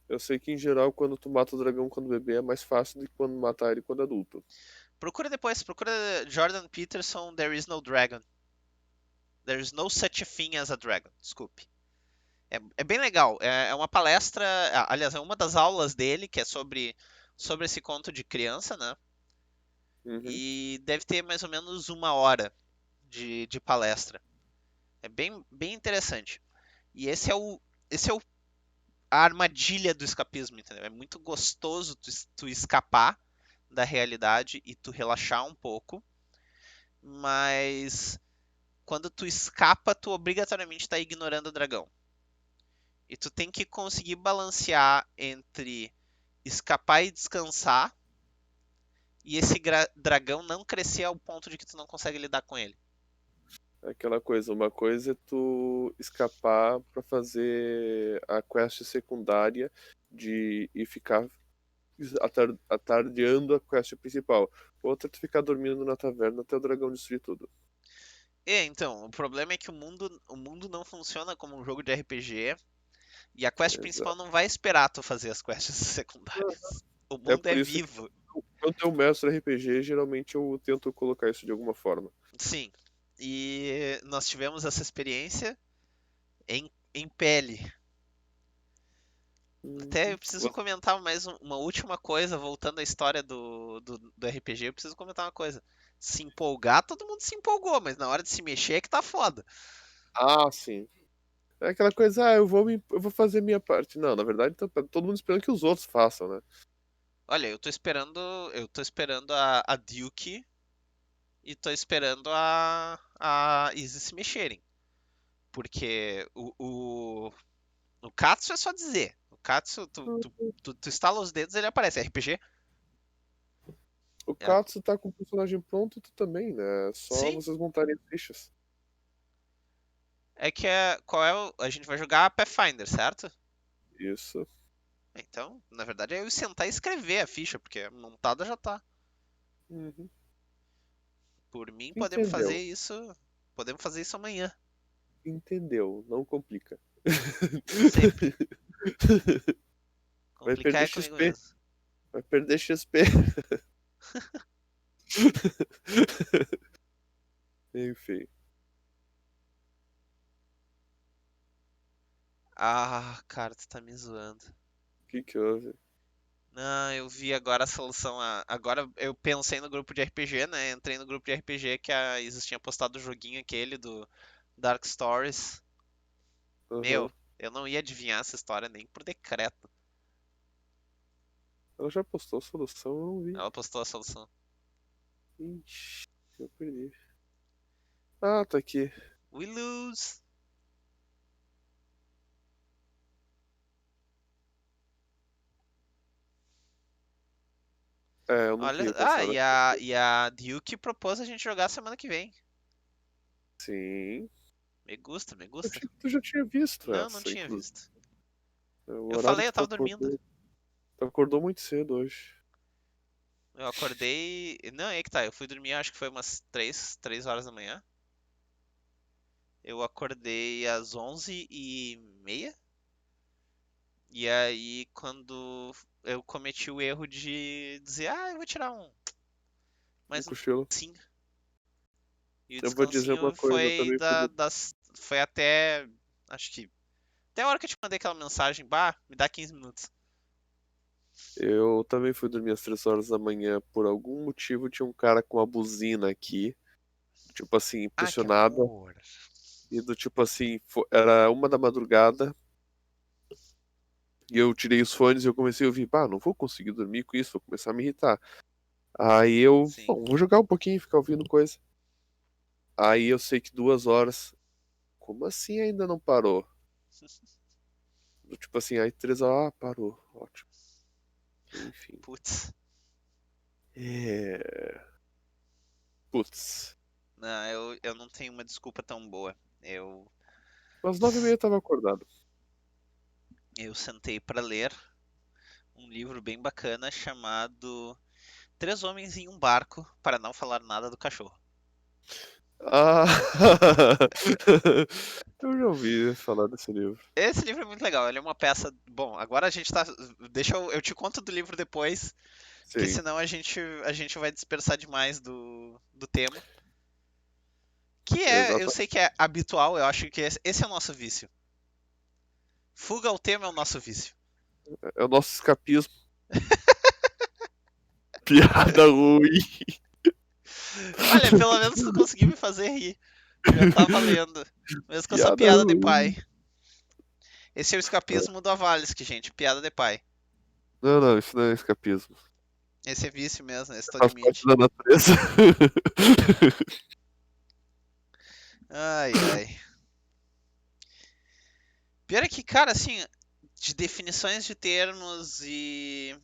Eu sei que, em geral, quando tu mata o dragão quando bebê é mais fácil do que quando matar ele quando adulto. Procura depois, procura Jordan Peterson, There is no dragon. There is no such a thing as a dragon. Desculpe. É bem legal. É uma palestra, aliás, é uma das aulas dele, que é sobre esse conto de criança, né? Uhum. E deve ter mais ou menos 1 hora de palestra. É bem, bem interessante. E esse é a armadilha do escapismo, entendeu? É muito gostoso tu escapar da realidade e tu relaxar um pouco, mas quando tu escapa, tu obrigatoriamente está ignorando o dragão. E tu tem que conseguir balancear entre escapar e descansar e esse dragão não crescer ao ponto de que tu não consegue lidar com ele. É aquela coisa, uma coisa é tu escapar pra fazer a quest secundária e ficar atardeando a quest principal. Outra é tu ficar dormindo na taverna até o dragão destruir tudo. Então, o problema é que o mundo não funciona como um jogo de RPG e a quest principal Exato. não vai esperar tu fazer as quests secundárias. O É mundo é por isso que vivo. quando eu mestre RPG, geralmente eu tento colocar isso de alguma forma. Sim. E nós tivemos essa experiência em pele. Até eu preciso Você- comentar mais uma última coisa, voltando à história do RPG, eu preciso comentar uma coisa. Se empolgar, todo mundo se empolgou, mas na hora de se mexer é que tá foda. Ah, sim. É aquela coisa, eu vou fazer minha parte. Não, na verdade, tá todo mundo esperando que os outros façam, né? Olha, eu tô esperando a Duke e tô esperando a Izzy se mexerem. Porque o Katsu é só dizer. O Katsu, tu estala os dedos, ele aparece. RPG? O É, Katsu tá com o personagem pronto e tu também, né? É só sim. vocês montarem as fichas. É que qual é a gente vai jogar Pathfinder, certo? Isso. Então, na verdade, é eu sentar e escrever a ficha, porque montada já tá. Uhum. Por mim, podemos fazer Entendeu? isso. Podemos fazer isso amanhã. Entendeu? Não complica. Sempre. Vai Complicar perder é comigo XP. mesmo. Vai perder XP. Enfim. Ah, cara, tu tá me zoando. O que que houve? Não, eu vi agora a solução. Agora eu pensei no grupo de RPG, né? Entrei no grupo de RPG que a Isis tinha postado o joguinho aquele do Dark Stories. Meu, Aham. eu não ia adivinhar essa história nem por decreto. Ela já postou a solução, eu não vi. Ela postou a solução. Ixi, eu perdi. Ah, tá aqui. We lose! É, eu não Olha, queria pensar e naquela a, coisa. e a Duke propôs a gente jogar semana que vem. Sim. Me gusta, me gusta. Tu já tinha visto Não, não essa, tinha inclusive. visto. É o Eu horário falei, que eu tu tava dormindo. acordou. Tu acordou muito cedo hoje. Eu acordei. Não, aí que tá. Eu fui dormir, acho que foi umas 3 horas da manhã. Eu acordei às 11h30. E aí, quando eu cometi o erro de dizer, eu vou tirar Um mais um cochilo. descansinho. E o Eu vou dizer uma descansinho coisa, eu foi também fui. foi até, acho que, até a hora que eu te mandei aquela mensagem, bah, me dá 15 minutos. Eu também fui dormir às 3 horas da manhã. Por algum motivo tinha um cara com uma buzina aqui. Tipo assim, Ah, que impressionada. amor. E do tipo assim, era 1 da madrugada. E eu tirei os fones e eu comecei a ouvir, não vou conseguir dormir com isso, vou começar a me irritar. Aí eu, Sim. bom, vou jogar um pouquinho, ficar ouvindo coisa. Aí eu sei que 2 horas. Como assim ainda não parou? Do tipo assim, aí 3 horas, parou. Ótimo. Enfim. Putz. É. Putz. Não, eu não tenho uma desculpa tão boa. Eu, Às 9h30 eu tava acordado. eu sentei pra ler um livro bem bacana chamado Três Homens em um Barco para não falar nada do cachorro. Ah! Eu já ouvi falar desse livro. Esse livro é muito legal, ele é uma peça. Bom, agora a gente tá. Deixa eu te conto do livro depois, porque Sim, senão a gente vai dispersar demais do tema. Que eu sei exatamente. que é habitual, eu acho que esse é o nosso vício. Fuga ao tema é o nosso vício. É o nosso escapismo. Piada ruim. Olha, pelo menos tu conseguiu me fazer rir. Já tá valendo. Mesmo com essa Piada piada de pai. ruim. Esse é o escapismo do Avalsk, gente. Piada de pai. Não, não, isso não é escapismo. Esse é vício mesmo, esse tu Faz parte admite. da natureza. Ai, ai. Pior é que, cara, assim, de definições de termos e.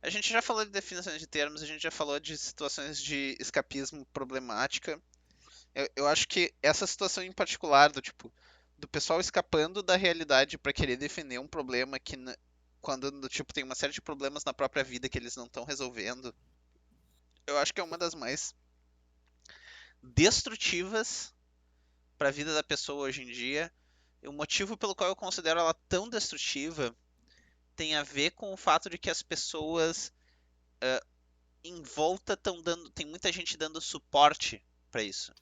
A gente já falou de definições de termos, a gente já falou de situações de escapismo problemática. Eu acho que essa situação em particular, do tipo, do pessoal escapando da realidade para querer defender um problema que, quando, do tipo, tem uma série de problemas na própria vida que eles não estão resolvendo, eu acho que é uma das mais destrutivas para a vida da pessoa hoje em dia. E o motivo pelo qual eu considero ela tão destrutiva tem a ver com o fato de que as pessoas em volta estão dando, tem muita gente dando suporte para isso.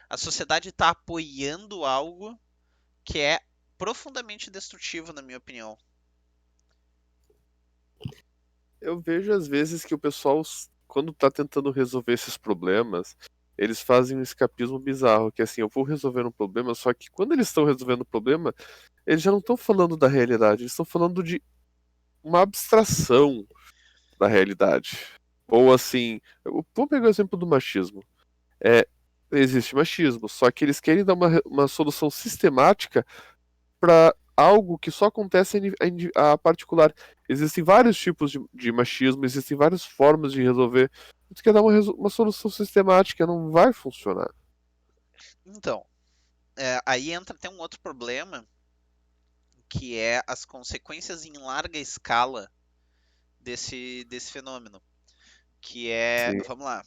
A sociedade está apoiando algo que é profundamente destrutivo, na minha opinião. Eu vejo às vezes que o pessoal, quando tá tentando resolver esses problemas, eles fazem um escapismo bizarro, que é assim, eu vou resolver um problema, só que quando eles estão resolvendo o problema, eles já não estão falando da realidade, eles estão falando de uma abstração da realidade. Ou assim, vamos pegar o exemplo do machismo. É, existe machismo, só que eles querem dar uma solução sistemática para algo que só acontece a particular. Existem vários tipos de machismo, existem várias formas de resolver. Tu quer dar uma solução sistemática, não vai funcionar. Então, aí entra até um outro problema, que é as consequências em larga escala desse fenômeno. Que é, Sim. vamos lá,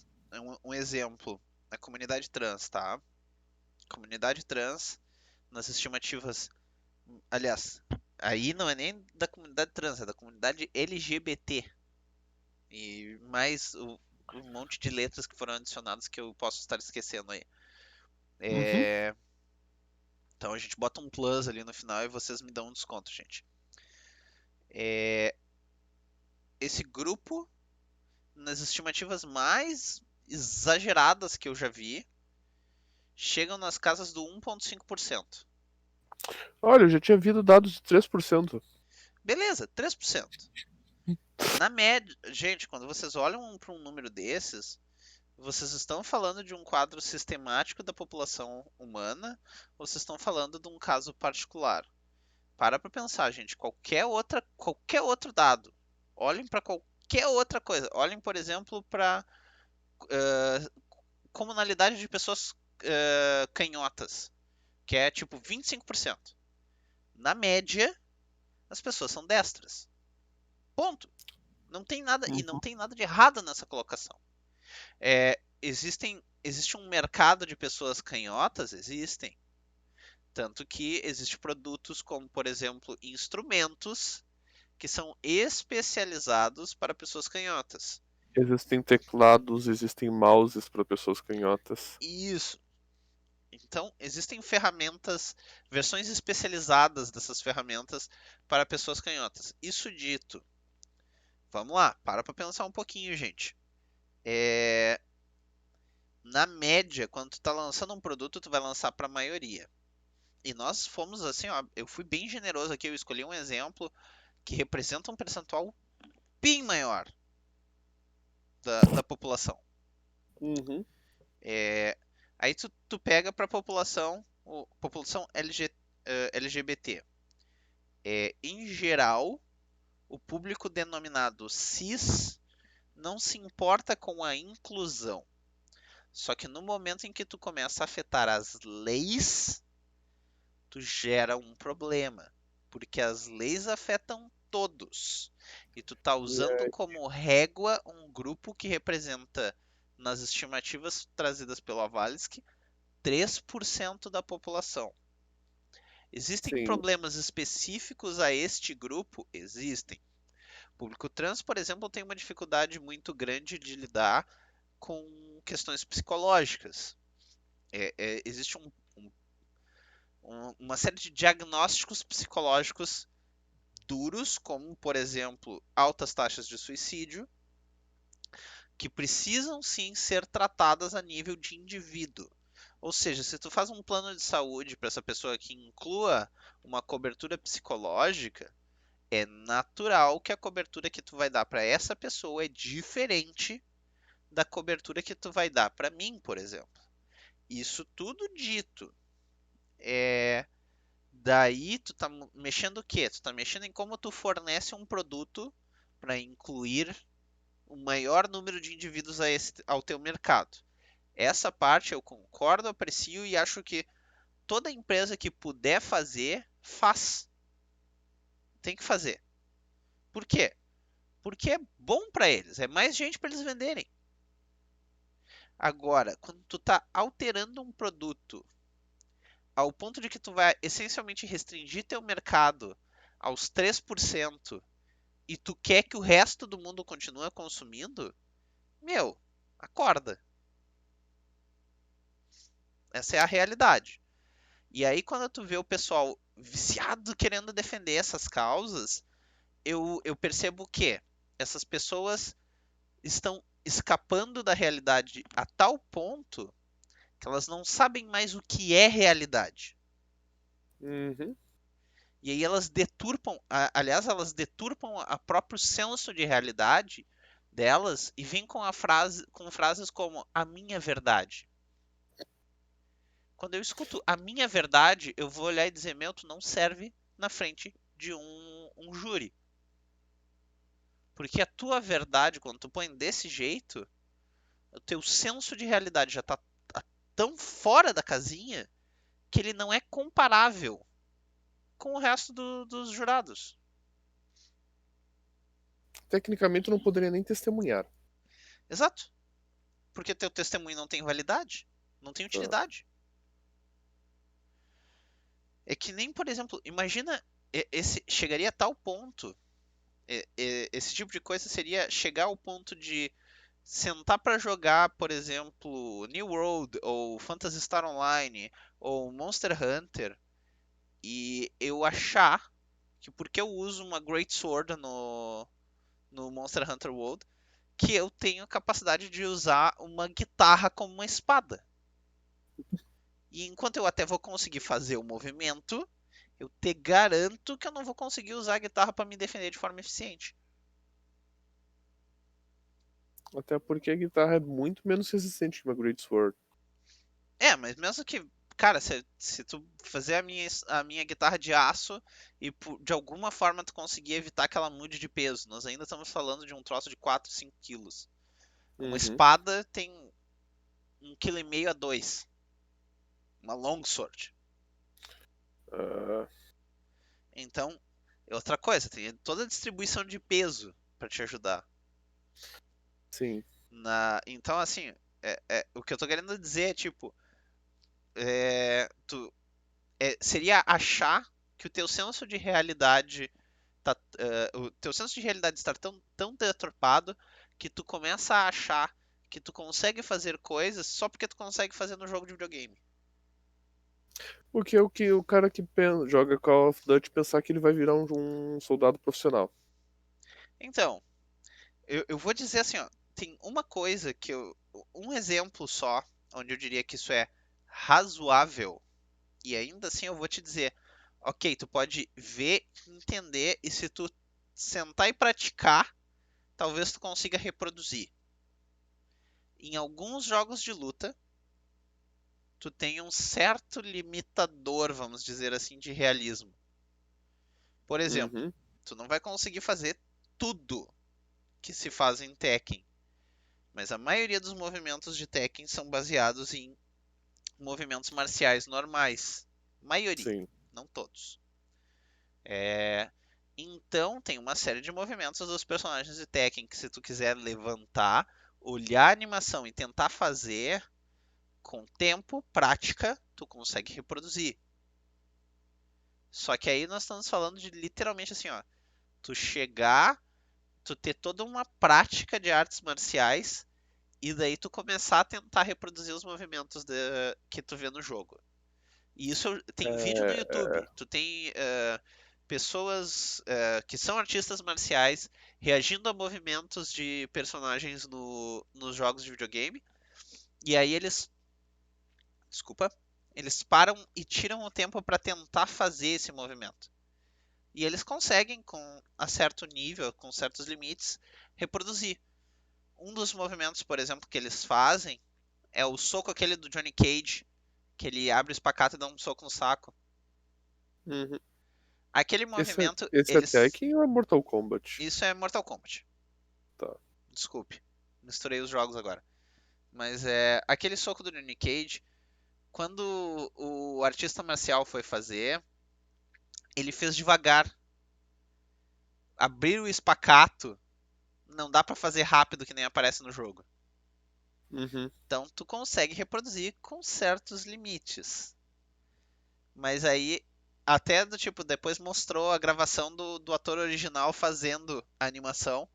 um exemplo, a comunidade trans, tá? Comunidade trans, nas estimativas, aliás, aí não é nem da comunidade trans, é da comunidade LGBT. E mais um monte de letras que foram adicionadas que eu posso estar esquecendo aí. Uhum. É, então a gente bota um plus ali no final e vocês me dão um desconto, gente. É, esse grupo, nas estimativas mais exageradas que eu já vi, chegam nas casas do 1,5%. Olha, eu já tinha visto dados de 3%. Beleza, 3%. Na média, gente, quando vocês olham para um número desses, vocês estão falando de um quadro sistemático da população humana ou vocês estão falando de um caso particular? Para pensar, gente. Qualquer outro dado. Olhem para qualquer outra coisa. Olhem, por exemplo, para comunalidade de pessoas canhotas, que é tipo 25%. Na média, as pessoas são destras. Ponto. Não tem nada e não Uhum. tem nada de errado nessa colocação. Existe um mercado de pessoas canhotas? Existem. Tanto que existem produtos como, por exemplo, instrumentos que são especializados para pessoas canhotas. Existem teclados, existem mouses para pessoas canhotas. Isso. Então, existem ferramentas, versões especializadas dessas ferramentas para pessoas canhotas. Isso dito, vamos lá, para pensar um pouquinho, gente. É, na média, quando tu está lançando um produto, tu vai lançar para a maioria. E nós fomos assim, ó, eu fui bem generoso aqui, eu escolhi um exemplo que representa um percentual bem maior da população. Uhum. É, aí tu pega para a população LGBT. Em geral, o público denominado cis não se importa com a inclusão. Só que no momento em que tu começa a afetar as leis, tu gera um problema, porque as leis afetam todos. E tu tá usando como régua um grupo que representa, nas estimativas trazidas pelo Avalsky, 3% da população. Existem Sim, problemas específicos a este grupo? Existem. O público trans, por exemplo, tem uma dificuldade muito grande de lidar com questões psicológicas. Existe uma série de diagnósticos psicológicos duros, como, por exemplo, altas taxas de suicídio, que precisam sim ser tratadas a nível de indivíduo. Ou seja, se tu faz um plano de saúde para essa pessoa que inclua uma cobertura psicológica, é natural que a cobertura que tu vai dar para essa pessoa é diferente da cobertura que tu vai dar para mim, por exemplo. Isso tudo dito, daí tu tá mexendo o quê? Tu tá mexendo em como tu fornece um produto para incluir o maior número de indivíduos ao teu mercado. Essa parte eu concordo, aprecio e acho que toda empresa que puder fazer, faz. Tem que fazer. Por quê? Porque é bom para eles, é mais gente para eles venderem. Agora, quando tu tá alterando um produto ao ponto de que tu vai essencialmente restringir teu mercado aos 3% e tu quer que o resto do mundo continue consumindo, meu, acorda. Essa é a realidade. E aí, quando tu vê o pessoal viciado querendo defender essas causas, eu percebo que essas pessoas estão escapando da realidade a tal ponto que elas não sabem mais o que é realidade. Uhum. E aí elas deturpam, aliás, elas deturpam a próprio senso de realidade delas e vêm com frases como a minha verdade. Quando eu escuto a minha verdade, eu vou olhar e dizer, meu, tu não serve na frente de um júri. Porque a tua verdade, quando tu põe desse jeito, o teu senso de realidade já tá tão fora da casinha que ele não é comparável com o resto dos jurados. Tecnicamente, eu não poderia nem testemunhar. Exato. Porque teu testemunho não tem validade, não tem Tá? utilidade. É que nem, por exemplo, imagina esse chegaria a tal ponto, esse tipo de coisa seria chegar ao ponto de sentar para jogar, por exemplo, New World ou Phantasy Star Online ou Monster Hunter e eu achar que porque eu uso uma Great Sword no Monster Hunter World, que eu tenho capacidade de usar uma guitarra como uma espada. E enquanto eu até vou conseguir fazer o movimento, eu te garanto que eu não vou conseguir usar a guitarra para me defender de forma eficiente. Até porque a guitarra é muito menos resistente que uma Great Sword. É, mas mesmo que, cara, se tu fazer a minha guitarra de aço e de alguma forma tu conseguir evitar que ela mude de peso, nós ainda estamos falando de um troço de 4, 5 quilos. Uma Uhum. espada tem 1,5 kg a 2. Uma longsword. Ah, Então, é outra coisa, tem toda a distribuição de peso para te ajudar. sim. Então, assim, o que eu tô querendo dizer é, tipo, seria achar que o teu senso de realidade o teu senso de realidade estar tão deturpado que tu começa a achar que tu consegue fazer coisas só porque tu consegue fazer no jogo de videogame. Porque é o que o cara que joga Call of Duty pensar que ele vai virar um soldado profissional. Então, eu vou dizer assim, ó, tem uma coisa um exemplo só, onde eu diria que isso é razoável, e ainda assim eu vou te dizer, ok, tu pode ver, entender, e se tu sentar e praticar, talvez tu consiga reproduzir. Em alguns jogos de luta, tu tem um certo limitador, vamos dizer assim, de realismo. Por exemplo, Uhum. tu não vai conseguir fazer tudo que se faz em Tekken, mas a maioria dos movimentos de Tekken são baseados em movimentos marciais normais. Maioria, Sim. não todos. É, Então tem uma série de movimentos dos personagens de Tekken que se tu quiser levantar, olhar a animação e tentar fazer com tempo, prática, tu consegue reproduzir. Só que aí nós estamos falando de literalmente assim, ó, tu chegar, tu ter toda uma prática de artes marciais e daí tu começar a tentar reproduzir os movimentos que tu vê no jogo. E isso tem vídeo no É, YouTube, tu tem pessoas que são artistas marciais reagindo a movimentos de personagens nos jogos de videogame, e aí desculpa, eles param e tiram o tempo para tentar fazer esse movimento. E eles conseguem, a certo nível, com certos limites, reproduzir. Um dos movimentos, por exemplo, que eles fazem é o soco aquele do Johnny Cage, que ele abre o espacate e dá um soco no saco. uhum. Aquele Esse, movimento, esse é eles. Tekken ou é Mortal Kombat? Isso é Mortal Kombat. Tá. Desculpe, misturei os jogos agora. Mas é aquele soco do Johnny Cage, quando o artista marcial foi fazer, ele fez devagar. Abrir o espacato não dá pra fazer rápido que nem aparece no jogo. Uhum. Então tu consegue reproduzir com certos limites. Mas aí, até do tipo, depois mostrou a gravação do ator original fazendo a animação.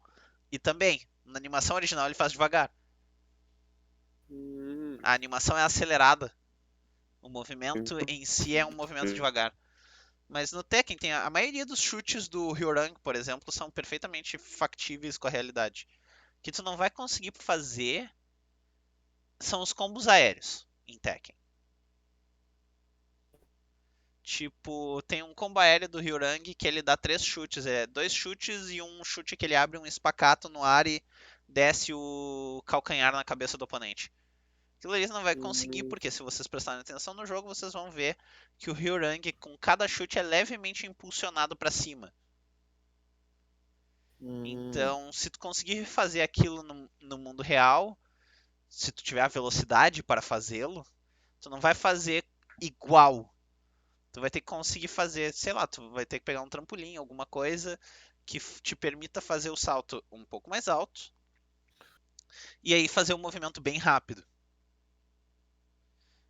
E também, na animação original ele faz devagar. Hum, A animação é acelerada. O movimento em si é um movimento entendi. devagar. Mas no Tekken tem a maioria dos chutes do Hyorangi, por exemplo, são perfeitamente factíveis com a realidade. O que tu não vai conseguir fazer são os combos aéreos em Tekken. Tipo, tem um combo aéreo do Hyorangi que ele dá 3 chutes. É 2 chutes e um chute que ele abre um espacato no ar e desce o calcanhar na cabeça do oponente. Aquilo ali não vai conseguir, Hum, porque se vocês prestarem atenção no jogo, vocês vão ver que o Hyorangi, com cada chute, é levemente impulsionado para cima. hum, Então, se tu conseguir fazer aquilo no mundo real, se tu tiver a velocidade para fazê-lo, tu não vai fazer igual. Tu vai ter que conseguir fazer, sei lá, tu vai ter que pegar um trampolim, alguma coisa que te permita fazer o salto um pouco mais alto e aí fazer um movimento bem rápido.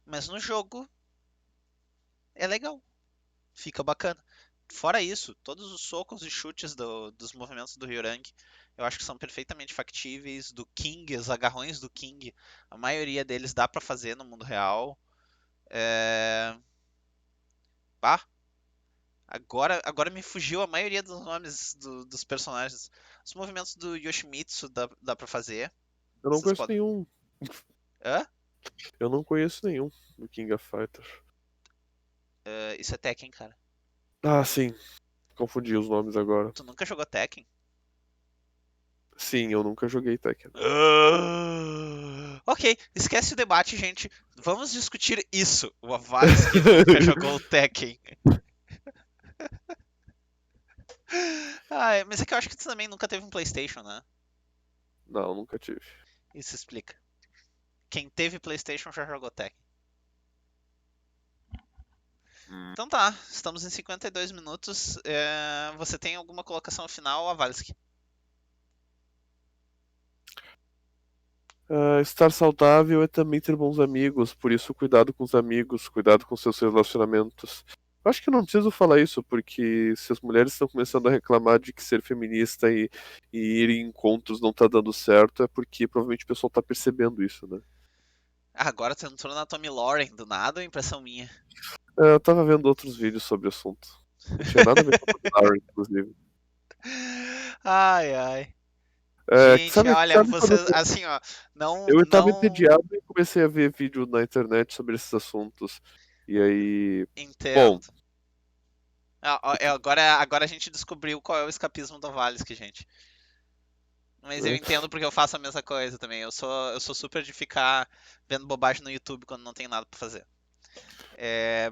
Mas no jogo é legal, fica bacana. Fora isso, todos os socos e chutes dos movimentos do Hyorangi eu acho que são perfeitamente factíveis. Do King, os agarrões do King, a maioria deles dá pra fazer no mundo real. É... Bah, agora me fugiu a maioria dos nomes dos personagens. Os movimentos do Yoshimitsu dá pra fazer. eu não Vocês conheço podem. nenhum. Hã? Eu não conheço nenhum do King of Fighters. Isso é Tekken, cara. Ah, sim. Confundi os nomes agora. Tu nunca jogou Tekken? Sim, eu nunca joguei Tekken. Ok, esquece o debate, gente. Vamos discutir isso. O Avalski nunca jogou o Tekken. Mas é que eu acho que tu também nunca teve um PlayStation, né? Não, nunca tive. Isso explica. Quem teve PlayStation já jogou Tekken. Então tá, estamos em 52 minutos. Você tem alguma colocação final, Avalski? Estar saudável é também ter bons amigos, por isso cuidado com os amigos, cuidado com seus relacionamentos. Eu acho que eu não preciso falar isso, porque se as mulheres estão começando a reclamar de que ser feminista e ir em encontros não tá dando certo, é porque provavelmente o pessoal tá percebendo isso, né? Agora tu entrou na Tommy Lauren, do nada, ou impressão minha? Eu tava vendo outros vídeos sobre o assunto. Não tinha nada a ver com a Tara, inclusive. Ai, ai. Gente, Sabe, olha, sabe quando vocês, assim, ó, não, eu tava não entediado e comecei a ver vídeo na internet sobre esses assuntos. E aí, bom, entendo. Agora a gente descobriu qual é o escapismo do Valesky, gente. Mas eu né? entendo porque eu faço a mesma coisa também. Eu sou super de ficar vendo bobagem no YouTube quando não tenho nada pra fazer. É,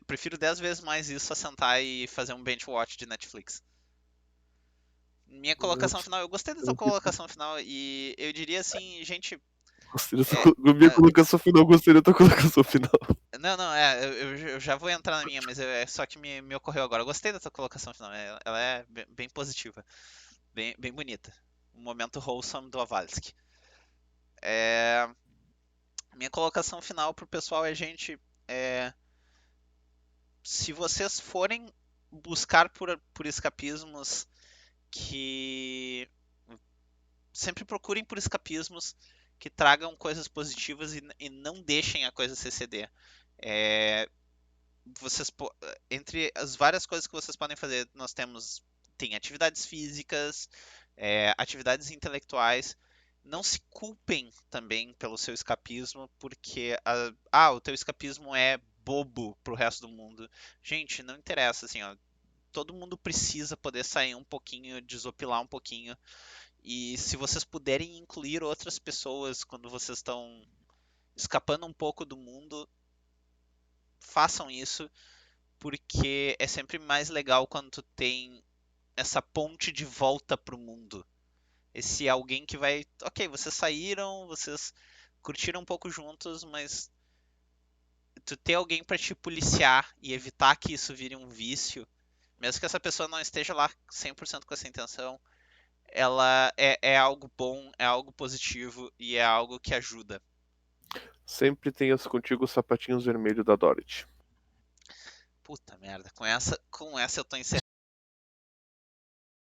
prefiro 10 vezes mais isso a sentar e fazer um bench watch de Netflix. Minha Eu colocação final, eu gostei dessa não fico. colocação final e eu diria assim, gente, Gostei da é, minha é, colocação final, gostei da tua colocação final. não, não, eu já vou entrar na minha, mas é só que me ocorreu agora. Eu gostei dessa colocação final, ela é bem positiva, bem bonita. Um momento wholesome do Avalsky. É, minha colocação final pro pessoal é, gente, é, se vocês forem buscar por escapismos que sempre procurem por escapismos que tragam coisas positivas e não deixem a coisa se exceder. É, vocês entre as várias coisas que vocês podem fazer, nós tem atividades físicas, atividades intelectuais. Não se culpem também pelo seu escapismo, porque o teu escapismo é bobo pro resto do mundo. Gente, não interessa, assim, ó, todo mundo precisa poder sair um pouquinho, desopilar um pouquinho. E se vocês puderem incluir outras pessoas quando vocês estão escapando um pouco do mundo, façam isso, porque é sempre mais legal quando tu tem essa ponte de volta pro mundo. Esse alguém que vai, ok, vocês saíram, vocês curtiram um pouco juntos, mas tu ter alguém para te policiar e evitar que isso vire um vício, mesmo que essa pessoa não esteja lá 100% com essa intenção, ela é algo bom, é algo positivo e é algo que ajuda. Sempre tenhas contigo os sapatinhos vermelhos da Dorothy. Puta merda, com essa eu tô encerrando.